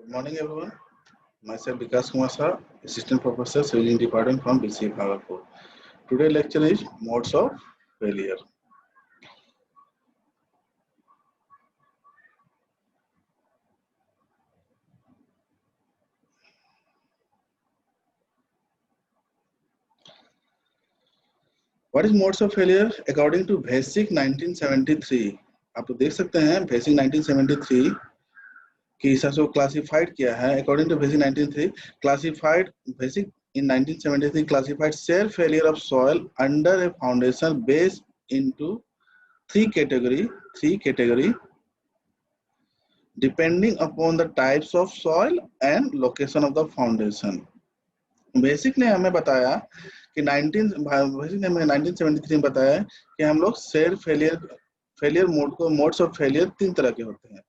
Good morning, everyone. Myself Vikas Kumar Sir, Assistant Professor, Civil Engineering Department from BCA Bhagalpur. Today's lecture is modes of failure. What is modes of failure? According to Basic 1973, आप तो देख सकते हैं Basic 1973 के हिसाब से classified किया है. According to Basic 1973, classified Basic in 1973 classified shear failure of soil under a foundation based into three category depending upon the types of soil and location of the foundation. Basic ने हमें बताया कि 1973 में बताया कि हम लोग शेयर फेलियर मोड को मोड्स ऑफ फेलियर तीन तरह के होते हैं.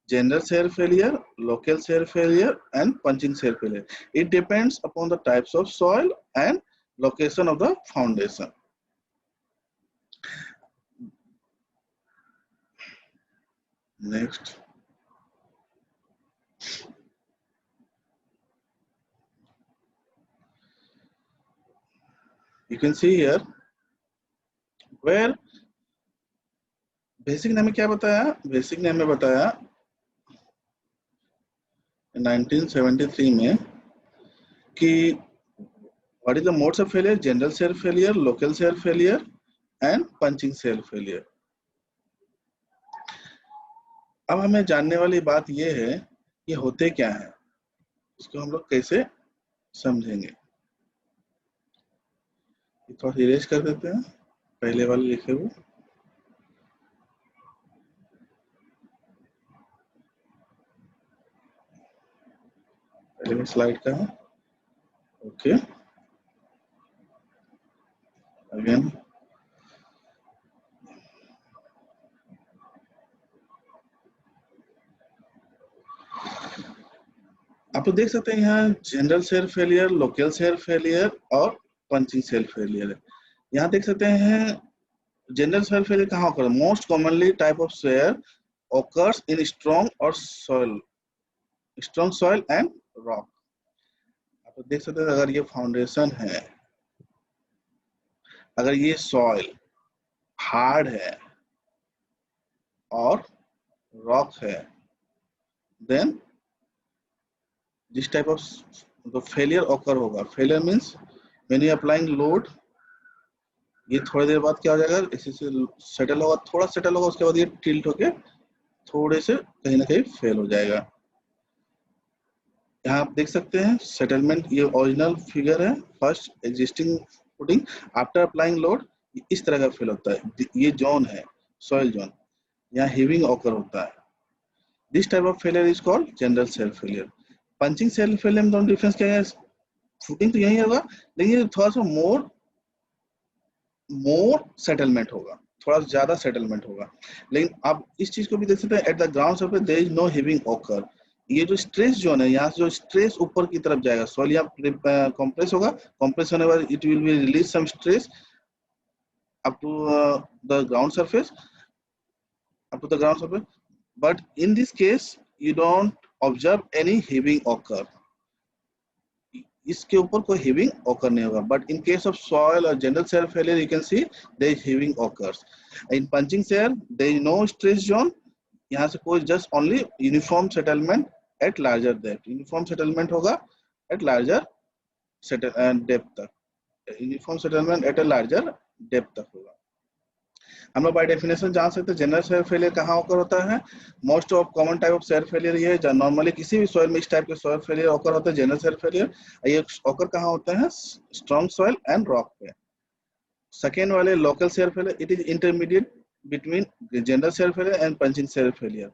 General shear failure, local shear failure and punching share failure. It depends upon the types of soil and location of the foundation. Next, you can see here where basic ने हमें क्या बताया. Basic ने हमें बताया 1973 में कि what is the modes of failure, general shear failure, local shear failure and punching shear failure. अब हमें जानने वाली बात ये है कि होते क्या है, इसको हम लोग कैसे समझेंगे. थोड़ा इरेज कर देते हैं पहले वाले लिखे हुए. पहले में स्लाइड का है. ओके, अगेन आप तो देख सकते हैं यहाँ general shear failure, local shear failure और पंचिंग शेयर फेलियर है. यहाँ देख सकते हैं जनरल शेयर फेलियर कहाँ होकर. Most commonly type of share occurs in strong soil and rock. आप तो देख सकते हैं अगर ये फाउंडेशन है, अगर ये सॉइल हार्ड है और रॉक है, देन दिस टाइप ऑफ तो फेलियर ऑकर होगा. Failure means when you applying load, ये थोड़ी देर बाद क्या हो जाएगा, इसी से सेटल होगा, थोड़ा सेटल होगा, उसके बाद ये टिल्ट होके थोड़े से कहीं ना कहीं फेल हो जाएगा. यहाँ आप देख सकते हैं सेटलमेंट, ये ओरिजिनल फिगर है. First existing footing after applying load, इस तरह का फेल होता है. ये जोन है सॉइल जोन, यहाँ हीविंग ऑकर होता है. This type of failure is called general shear failure. Punching share failure में दोनों डिफरेंस क्या है. फुटिंग तो यही होगा, लेकिन थोड़ा सा मोर सेटलमेंट होगा, थोड़ा ज्यादा सेटलमेंट होगा. लेकिन आप इस चीज को भी देख सकते हैं, at the ground surface there is no heaving occur. ये जो स्ट्रेस जोन है, यहाँ से जो स्ट्रेस ऊपर की तरफ जाएगा, सॉइल यहाँ कंप्रेस होगा, कंप्रेस होने के बाद it will be release some stress up to the ground surface, but in this case you don't observe any heaving occur. इसके ऊपर कोई हीविंग ऑकर नहीं होगा. But in case of soil और general shear failure you can see there is heaving occurs. In punching shear there is no stress zone. यहाँ से कोई just only uniform settlement at larger depth. Uniform settlement होगा eight larger depth तक. Uniform settlement at a larger depth तक होगा. हम लोग by definition जान सकते हैं जनरल शेयर फेलियर कहाँ ऑकर होता है. Most of common type of share failure ये है. नॉर्मली किसी भी सॉइल में इस टाइप के सॉइल फेलियर ऑकर होता है, जनरल शेयर फेलियर. ये ऑकर कहाँ होते हैं, स्ट्रॉन्ग सॉइल एंड रॉक पे. सेकेंड वाले local shear failure, it is intermediate between general shear failure and punching shear failure.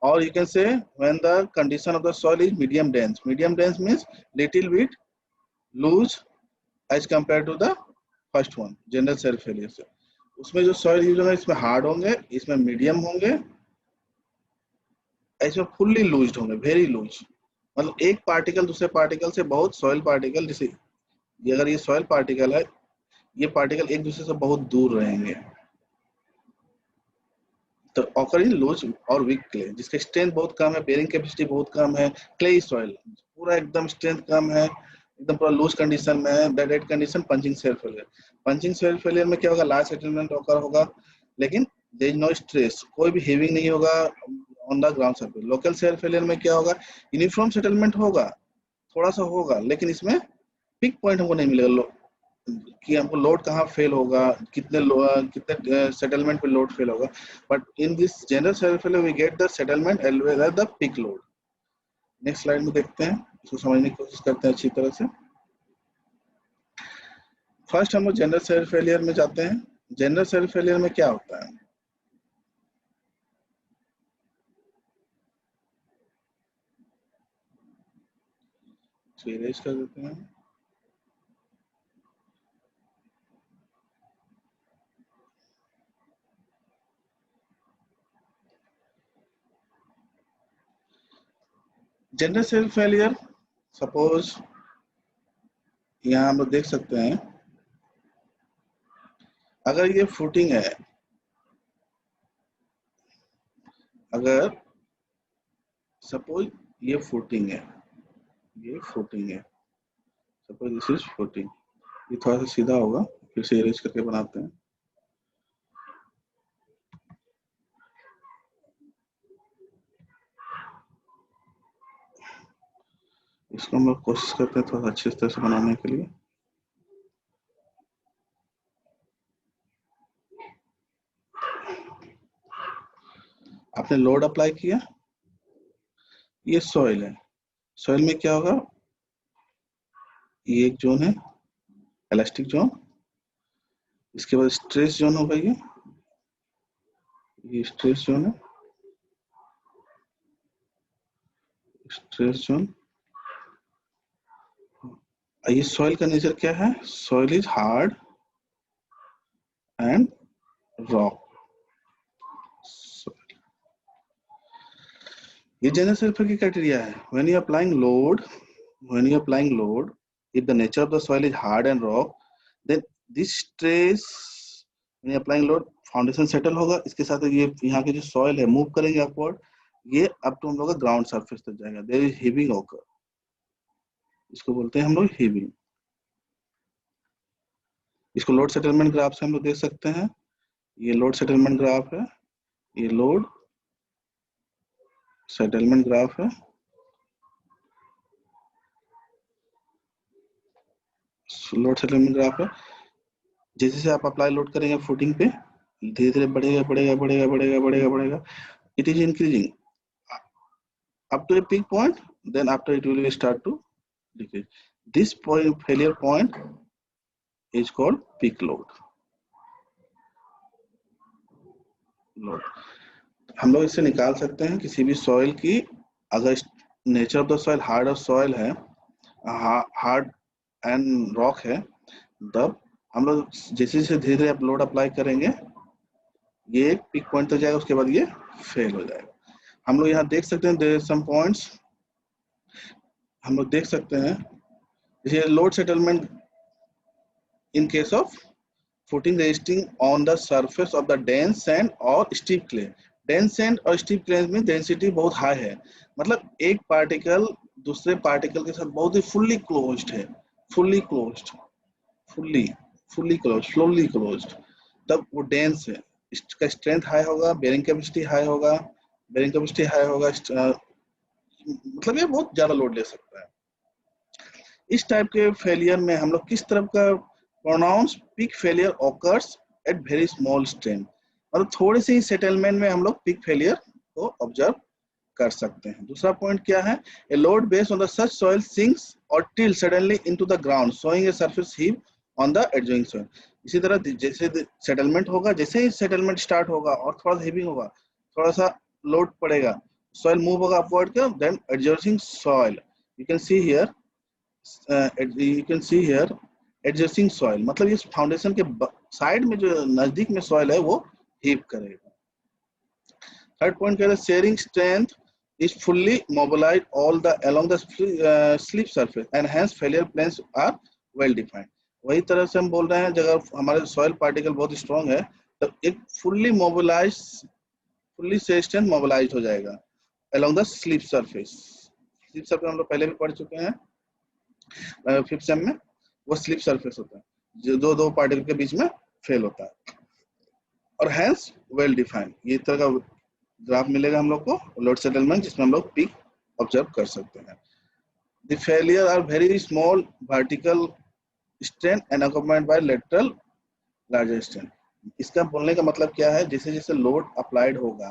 Or you can say when the condition of the soil is medium dense. Medium dense means little bit loose as compared to the first one, general shear failure से. उसमें जो soil use होंगे इसमें hard होंगे, इसमें medium होंगे, इसमें fully लूज्ड होंगे, वेरी लूज. मतलब एक पार्टिकल दूसरे पार्टिकल से बहुत, सॉइल पार्टिकल जैसे अगर ये सॉइल पार्टिकल है, ये पार्टिकल एक दूसरे से बहुत दूर रहेंगे. तो ऑकर इन लूज और वीक क्ले, जिसका स्ट्रेंथ बहुत कम है, बेरिंग कैपेसिटी बहुत कम है, क्ले सॉइल पूरा एकदम स्ट्रेंथ कम है, एकदम पूरा लूज कंडीशन में है, dead condition, punching shear failure. Punching shear failure में क्या होगा, लार्ज सेटलमेंट ऑकर होगा, लेकिन देयर इज नो स्ट्रेस, कोई भी हेविंग नहीं होगा on the ground surface. Local shear failure में क्या होगा, यूनिफॉर्म सेटलमेंट होगा, थोड़ा सा होगा, लेकिन इसमें पिक पॉइंट हमको नहीं मिलेगा कि हमको लोड कहाँ फेल होगा, कितने सेटलमेंट पे लोड फेल होगा। But in this general shear failure we get the settlement as well as the peak load. Next slide में देखते हैं, इसको समझने की कोशिश करते हैं अच्छी तरह से। फर्स्ट हम लोग जनरल सेल फेलियर में जाते हैं। जनरल सेल फेलियर में क्या होता है, इरेज कर देते हैं। जनरल सेल फेलियर, सपोज यहाँ हम लोग देख सकते हैं, अगर ये फुटिंग है, अगर सपोज ये फुटिंग है, ये फुटिंग है, सपोज दिस इज फुटिंग, ये थोड़ा सा सीधा होगा, फिर से इरेज करके बनाते हैं। इसको हम लोग कोशिश करते हैं थोड़ा अच्छी तरह से बनाने के लिए। आपने लोड अप्लाई किया, ये सॉइल है, सॉइल में क्या होगा, ये एक जोन है इलास्टिक जोन, इसके बाद स्ट्रेस जोन होगा, ये स्ट्रेस जोन है, स्ट्रेस जोन। ये सॉइल का नेचर क्या है, soil is hard and rock. ये जनरल सेल फेलियर की क्राइटेरिया है। When you applying load, when you applying load, if the nature of the soil is hard and rock, then this stress, when you applying load, foundation settle होगा, इसके साथ ये यहाँ के जो soil है मूव करेंगे अपवर्ड, ये अप टू हम लोग का ग्राउंड सरफेस तक जाएगा, देयर इज हीविंग ऑकर, इसको बोलते हैं हम लोग हीविंग। इसको लोड सेटलमेंट ग्राफ से हम लोग देख सकते हैं, ये लोड सेटलमेंट ग्राफ है, ये लोड सेटलमेंट ग्राफ है, लोड सेटलमेंट ग्राफ है। जैसे जैसे आप अप्लाई लोड करेंगे फुटिंग पे, धीरे धीरे बढ़ेगा बढ़ेगा बढ़ेगा बढ़ेगा बढ़ेगा बढ़ेगा, it is increasing up to a peak point, then after it will start to decrease. This point, failure point is called peak load. Load हम लोग इससे निकाल सकते हैं किसी भी सॉइल की, अगर nature of the soil hard of soil है, हार्ड एंड रॉक है, तब हम लोग जैसे जैसे धीरे धीरे लोड अप्लाई करेंगे, ये पिक पॉइंट तक जाएगा, उसके बाद ये फेल हो जाएगा। हम लोग यहाँ देख सकते हैं, देयर सम पॉइंट्स हम लोग देख सकते हैं, जैसे load settlement in case of footing resting on the surface of the dense sand or steep clay. dense sand और steep clay में डेंसिटी बहुत हाई है, मतलब एक पार्टिकल दूसरे पार्टिकल के साथ बहुत ही फुल्ली क्लोज्ड है, fully closed, fully closed, fully closed, तब वो डेंस है, इसका स्ट्रेंथ हाई होगा, बेरिंग कैपेसिटी हाई होगा, बेरिंग कैपेसिटी हाई होगा, मतलब ये बहुत ज्यादा लोड ले सकता है। इस टाइप के फेलियर में हम लोग किस तरह का pronounced peak failure occurs at very small strain, मतलब थोड़े से ही सेटलमेंट में हम लोग पीक फेलियर को ऑब्जर्व कर सकते हैं। दूसरा पॉइंट क्या है, a load based on the such soil sinks or tilts suddenly into the ground showing a surface heave on the adjoining soil. इसी तरह जैसे सेटलमेंट होगा, जैसे ही सेटलमेंट स्टार्ट होगा और थोड़ा सा हेविंग होगा, थोड़ा सा लोड पड़ेगा, soil मूव होगा अपवर्ड का, then adjoining soil you can see here adjusting soil, मतलब इस फाउंडेशन के साइड में जो नजदीक में सॉइल है वो हीप करेगा। थर्ड पॉइंट कह रहे shearing strength is fully mobilized all the along the slip surface and hence failure planes are well defined. वही तरह से हम बोल रहे हैं, अगर हमारे सॉइल पार्टिकल बहुत स्ट्रॉन्ग है तो एक fully mobilized fully strain mobilize हो जाएगा along the slip surface. Slip surface हम लोग पहले भी पढ़ चुके हैं 5th सेम में, वो स्लिप सरफेस होता है जो दो पार्टिकल के बीच में फेल होता है, और हैंस वेल डिफाइंड। ये इस तरह का ग्राफ मिलेगा हम लोग को लोड सेटलमेंट, जिसमें हम लोग पीक ऑब्जर्व कर सकते हैं। The failure are very small vertical strain and accompanied by lateral larger strain. इसका बोलने का मतलब क्या है, जैसे जैसे लोड अप्लाइड होगा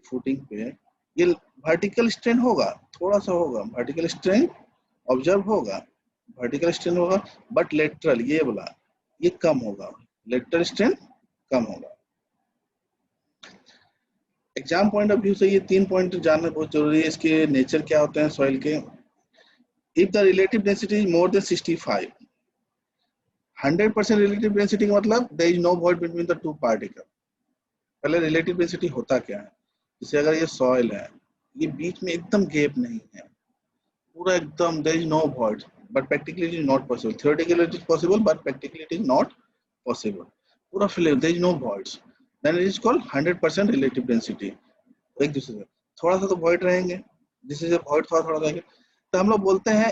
फुटिंग पे, ये वर्टिकल स्ट्रेन होगा, थोड़ा सा होगा वर्टिकल स्ट्रेन ऑब्जर्व होगा, वर्टिकल स्ट्रेन होगा, बट लेटरल ये बोला ये कम होगा, लेटरल स्ट्रेन कम होगा। एग्जाम पॉइंट ऑफ व्यू से ये 3 पॉइंट जानना बहुत जरूरी है। इसके नेचर क्या होते हैं सॉइल के। If the relative density is more than 65, 100% relative density का मतलब there is no void between the two particle. पहले रिलेटिव डेंसिटी होता क्या है, जैसे अगर ये सॉइल है, ये बीच में एकदम गैप नहीं है, पूरा एकदम there is no void, but practically it is not possible. Theoretically it is possible but practically it is not possible. पूरा fill there is no voids, then it is called 100% relative density. एक दूसरे से थोड़ा सा तो void रहेंगे, जिससे जब वॉइड थोड़ा थोड़ा रहेंगे तो हम लोग बोलते हैं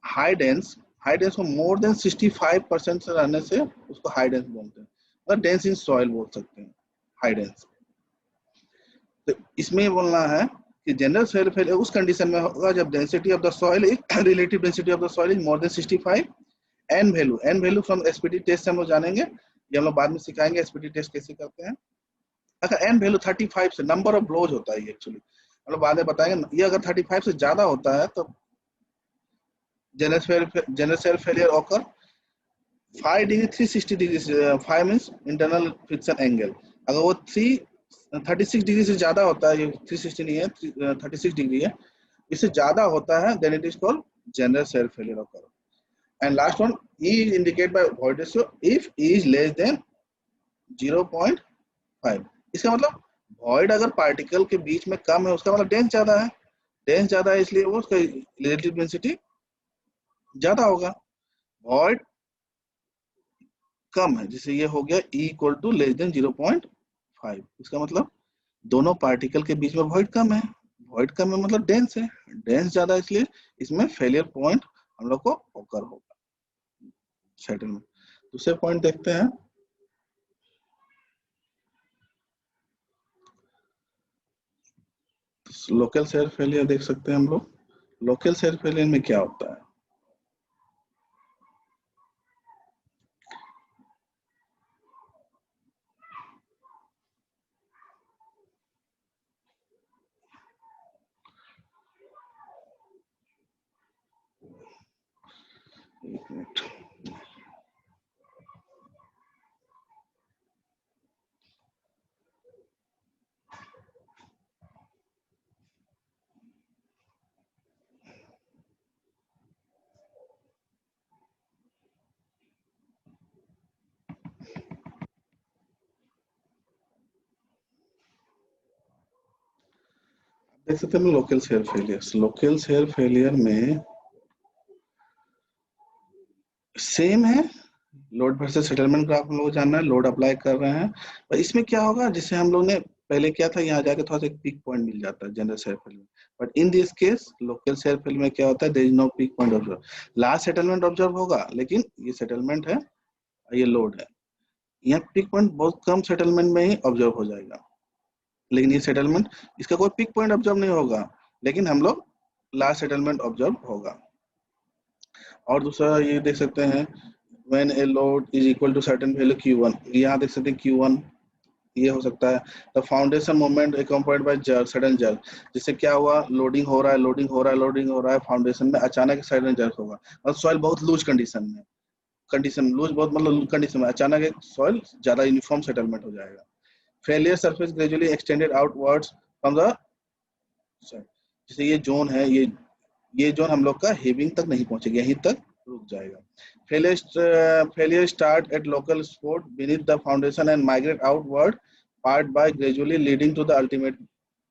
हाई डेंस। हाई डेंस को मोर देन 65% से रहने से उसको हाई डेंस बोलते हैं, और डेंस इन सॉइल बोल सकते हैं हाई डेंस। तो इसमें बोलना है कि जनरल सॉइल फेलियर उस कंडीशन में होगा जब density of the soil is relative density of the soil is more than 65। N value from SPT test से हम लोग जानेंगे, ये हम लोग बाद में सिखाएंगे एसपीटी टेस्ट कैसे करते हैं। अगर एन वैल्यू 35 से, नंबर ऑफ ब्लोज होता है ये एक्चुअली, हम लोग बाद में बताएंगे, ये अगर 35 से ज्यादा होता है तो general soil failure occur 5 degree 360 degree से 5 मींस इंटरनल फ्रिक्शन एंगल। अगर वो 36 डिग्री से ज्यादा होता है, ये 360 नहीं है 36 डिग्री है, इससे ज्यादा होता है then it is called general soil failure occur. And last one E is indicated by void ratio if E is less than 0.5। इसका मतलब void अगर पार्टिकल के बीच में कम है उसका मतलब डेंस ज्यादा है, डेंस ज्यादा है इसलिए वो उसका रिलेटिव डेंसिटी ज्यादा होगा। void कम है, जैसे ये हो गया E equal to less than 0.5, इसका मतलब दोनों पार्टिकल के बीच में void कम है, void कम है मतलब डेंस है, डेंस ज्यादा है इसलिए इसमें फेलियर पॉइंट हम लोग को ओकर होगा सेटलमेंट। दूसरे पॉइंट देखते हैं, लोकल शेयर फेलियर देख सकते हैं हम लोग। लोकल शेयर फेलियर में क्या होता है, एक मिनट, देख सकते हैं local shear failure. Local shear failure में सेम है, लोड वर्सेस सेटलमेंट ग्राफ हम लोग जानना है, लोड अप्लाई कर रहे हैं, पर इसमें क्या होगा, जैसे हम लोग ने पहले क्या था, यहाँ जाके थोड़ा सा एक पीक पॉइंट मिल जाता है general shear failure, but in this case local shear failure में क्या होता है, there is no peak point observe. Last settlement observe होगा, लेकिन ये सेटलमेंट है, ये लोड है, यहाँ पीक पॉइंट बहुत कम सेटलमेंट में ही ऑब्जर्व हो जाएगा, लेकिन ये सेटलमेंट इसका कोई पिक पॉइंट ऑब्जर्व नहीं होगा, लेकिन हम लोग लास्ट सेटलमेंट ऑब्जर्व होगा। और दूसरा ये देख सकते हैं when a load is equal to certain value Q1, यहाँ देख सकते हैं Q1 ये हो सकता है the foundation movement accompanied by jerk, sudden jerk. जिससे क्या हुआ, लोडिंग हो रहा है, लोडिंग हो रहा है, लोडिंग हो रहा है, फाउंडेशन में अचानक सडन जर्क होगा, और सॉइल बहुत लूज कंडीशन में, कंडीशन लूज बहुत मतलब कंडीशन में अचानक एक सॉइल ज्यादा यूनिफॉर्म सेटलमेंट हो जाएगा। Failure surface gradually extended outwards from the, जैसे ये जोन है, ये जोन हम लोग का हेविंग तक नहीं पहुंचेगा, यहीं तक रुक जाएगा। Failure start at local spot beneath the foundation and migrate outward part by gradually leading to the ultimate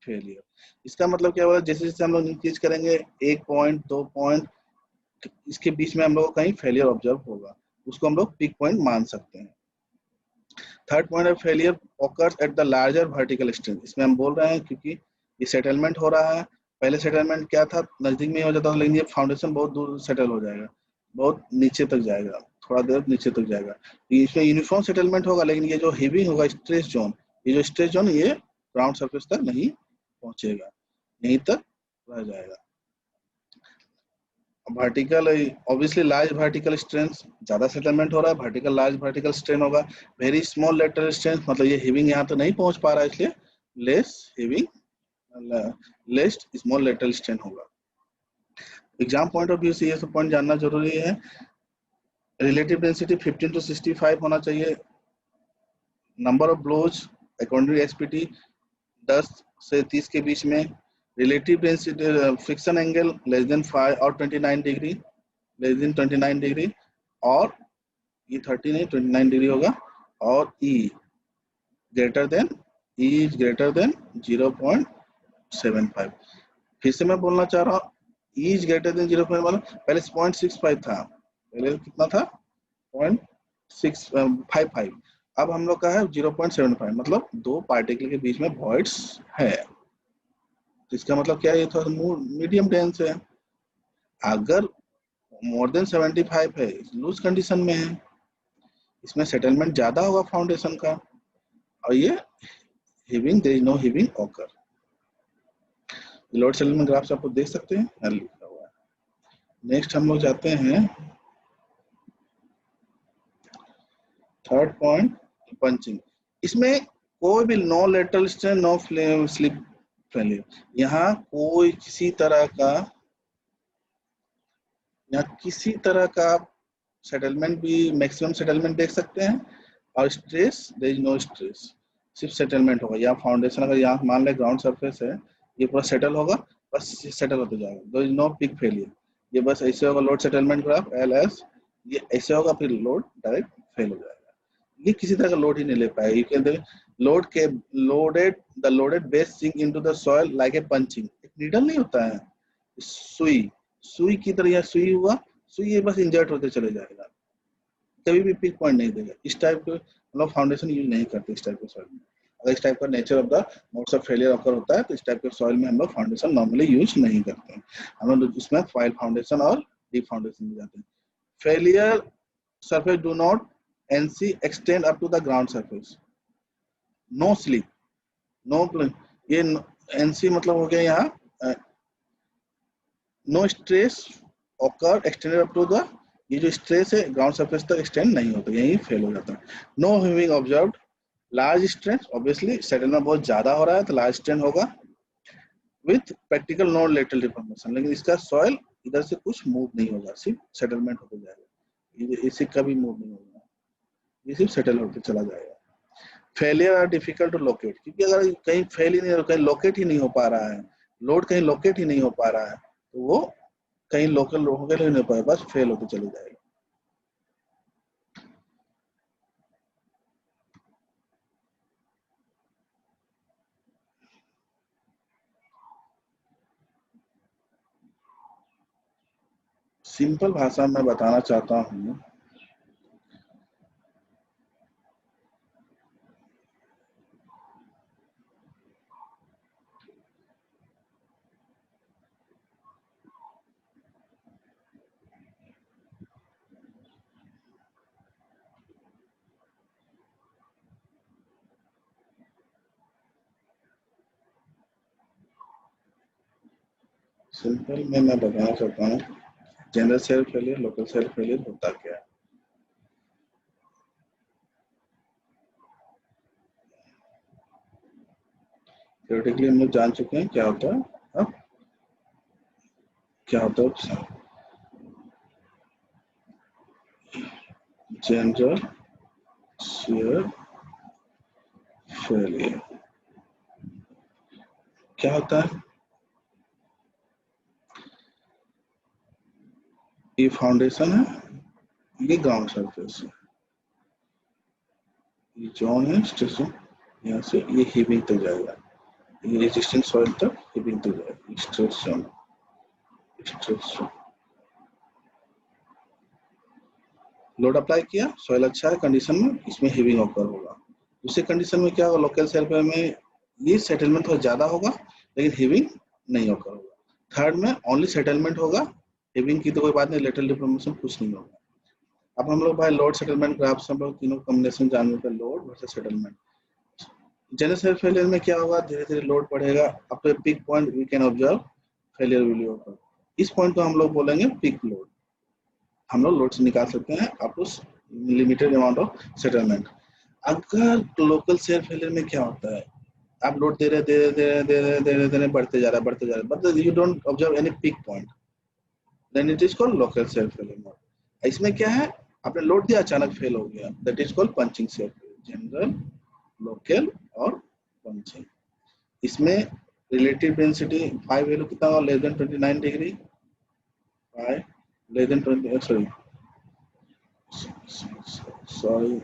failure। इसका मतलब क्या होगा, जैसे जैसे हम लोग इंक्रीज करेंगे 1 पॉइंट 2 पॉइंट, इसके बीच में हम लोग को कहीं फेलियर ऑब्जर्व होगा, उसको हम लोग पिक पॉइंट मान सकते हैं। Third point of failure occurs at the larger vertical strength। इसमें हम बोल रहे हैं क्योंकि ये सेटलमेंट हो रहा है, पहले सेटलमेंट क्या था, नजदीक में हो जाता था, लेकिन ये फाउंडेशन बहुत दूर सेटल हो जाएगा, बहुत नीचे तक जाएगा, थोड़ा देर नीचे तक जाएगा। इसमें यूनिफॉर्म सेटलमेंट होगा, लेकिन ये जो हेवी होगा स्ट्रेस जोन, ये जो स्ट्रेस जोन ये ग्राउंड सरफेस तक नहीं पहुंचेगा, यहीं तक रह जाएगा। Vertical obviously large vertical strength, ज्यादा सेटलमेंट हो रहा है, वर्टिकल लार्ज वर्टिकल स्ट्रेन होगा। वेरी स्मॉल लेटरल स्ट्रेंथ, मतलब ये हिविंग यहाँ तो नहीं पहुंच पा रहा है, इसलिए less heaving less small lateral strain होगा। एग्जाम पॉइंट ऑफ व्यू से ये सब पॉइंट जानना जरूरी है। रिलेटिव डेंसिटी 15 to 65 होना चाहिए। Number of blows according to SPT 10 से 30 के बीच में। Relative density friction angle less than 5 और 29 डिग्री, लेस देन 29 डिग्री, और ये 30 नहीं 29 डिग्री होगा, और ई ग्रेटर देन 0.75। फिर से मैं बोलना चाह रहा हूँ, ई इज ग्रेटर देन 0.1, पहले 0.65 था, पहले कितना था 0.655, अब हम लोग का है 0.75, मतलब दो पार्टिकल के बीच में वॉइड्स है। तो इसका मतलब क्या है, ये थोड़ा मीडियम डेंस है। अगर मोर देन 75 है, लूज कंडीशन में है, इसमें सेटलमेंट ज्यादा होगा फाउंडेशन का, और ये heaving, there is no heaving occur. Load settlement graph से आपको देख सकते हैं, लिखा हुआ है। नेक्स्ट हम लोग जाते हैं थर्ड पॉइंट, पंचिंग। इसमें कोई भी no lateral strain, no slip failure, यहाँ कोई किसी तरह का सेटलमेंट भी, मैक्सिमम सेटलमेंट देख सकते हैं, और stress, there is no stress, सिर्फ सेटलमेंट होगा। यहाँ फाउंडेशन अगर यहाँ मान ले ग्राउंड सरफेस है, ये पूरा सेटल होगा, बस सेटल होते जाएगा, there is no peak failure. ये बस ऐसे होगा लोड सेटलमेंट ग्राफ LS, ये ऐसे होगा, फिर लोड डायरेक्ट फेल हो जाएगा। ये किसी तरह का लोड ही नहीं ले पाएगा। You can loaded base sink into the soil like a punching. एक नीडल नहीं होता है, सुई की तरह, या सुई हुआ, सुई ये बस इंजर्ट होते चले जाएगा, कभी भी पिक पॉइंट नहीं देगा। इस टाइप के हम लोग फाउंडेशन यूज नहीं करते इस टाइप के सॉइल में। अगर इस टाइप का nature of the modes of failure occur होता है, तो इस टाइप के सॉइल में हम लोग फाउंडेशन नॉर्मली यूज नहीं करते हैं। हम लोग इसमें फाइल फाउंडेशन और डीप फाउंडेशन में जाते हैं। Failure surface do not NC extend up to the ground surface, no slip, no ये NC मतलब हो गया यहाँ no stress occur extended up to the, ये जो स्ट्रेस है ग्राउंड सरफेस तक एक्सटेंड नहीं होता, यही फेल हो जाता है। No heaving observed, large strain, obviously settlement बहुत ज्यादा हो रहा है तो लार्ज स्ट्रेन होगा, with practical non lateral deformation, लेकिन इसका सॉइल इधर से कुछ मूव नहीं होगा, सिर्फ सेटलमेंट होते जाएगा, इसी का भी मूव नहीं होगा, ये सिर्फ सेटल होकर चला जाएगा। Failure are difficult to locate, क्योंकि अगर कहीं फेल ही नहीं, कहीं लोकेट ही नहीं हो पा रहा है, लोड कहीं लोकेट ही नहीं हो पा रहा है, तो वो कहीं लोकल होकर नहीं हो पाएगा, बस फेल होकर चले जाएगा। सिंपल भाषा में बताना चाहता हूँ, सिंपल में मैं बताना चाहता हूँ general shear failure, local shear failure होता क्या है। थियोरेटिकली हम लोग जान चुके हैं क्या होता है, अब क्या होता है जनरल शेयर फेलियर, क्या होता है, ये फाउंडेशन है, ये ग्राउंड सरफेस है, ये जोन है स्ट्रेस जोन, यहाँ से ये हिविंग तक जाएगा, ये रेजिस्टेंट सॉइल तक हिविंग तक जाएगा, stress zone, stress zone. Load apply किया, सॉइल अच्छा है कंडीशन में, इसमें हिविंग ऑकर होगा, दूसरी कंडीशन में क्या होगा, लोकल शेयर फेलियर में ये सेटलमेंट थोड़ा ज्यादा होगा लेकिन हीविंग नहीं होगा। थर्ड में ओनली सेटलमेंट होगा, हीविंग की तो कोई बात नहीं, लेटरल डिफॉर्मेशन कुछ नहीं होगा। अब हम लोग भाई लोड सेटलमेंट ग्राफ से हम लोग तीनों कॉम्बिनेशन जानने का, load versus settlement. General shear failure में क्या होगा, धीरे धीरे लोड बढ़ेगा, up to peak point we can observe failure will occur. इस पॉइंट को हम लोग बोलेंगे पीक लोड। हम लोग लोड से निकाल सकते हैं up to limited amount of settlement. अगर लोकल शेयर फेलियर में क्या होता है, आप लोड दे रहे धीरे बढ़ते जा रहा है बढ़ते जा रहा है, but you don't observe any peak point, then it is called local shear failure mode. इसमें क्या है, आपने लोड दिया अचानक फेल हो गया, that is called punching share failure. General, local और पंचिंग। इसमें रिलेटिव डेंसिटी 5 वैल्यू कितना होगा, less than 29 degree, 5 less than 20, sorry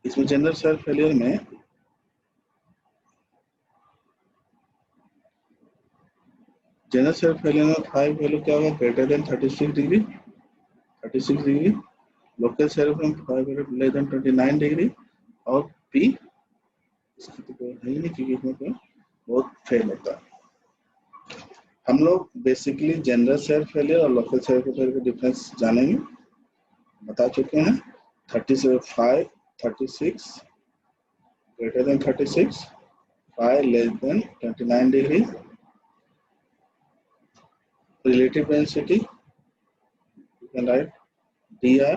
इसमें जनरल शेयर फेलियर में जनरल शेयर फेलियर में 5 वैल्यू क्या होगा, greater than 36 degree, 36 degree. Local share में 5 वैल्यू लेस देन 29 डिग्री, और पी इसकी तो कोई है ही नहीं क्योंकि इसमें कोई बहुत फेल होता है। हम लोग बेसिकली जनरल शेयर फेलियर और लोकल शेयर फेलियर का डिफरेंस जानेंगे, बता चुके हैं। 35, 36 greater than 36, 5 less than 29 degree, relative density you can write dr,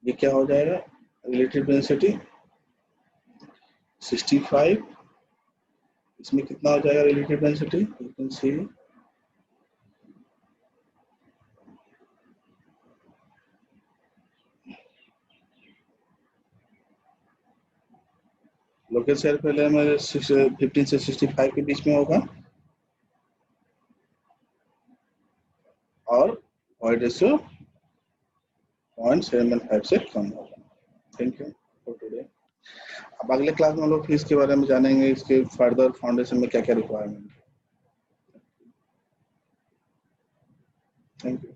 ये क्या हो जाएगा, relative density 65, इसमें कितना हो जाएगा relative density, you can see local shear failure में 15 से 65 के बीच में होगा, और वॉइड रेशियो 0.75 से कम होगा। Thank you for today. अब अगले क्लास में हम लोग फीस के बारे में जानेंगे, इसके फर्दर फाउंडेशन में क्या क्या रिक्वायरमेंट है। Thank you.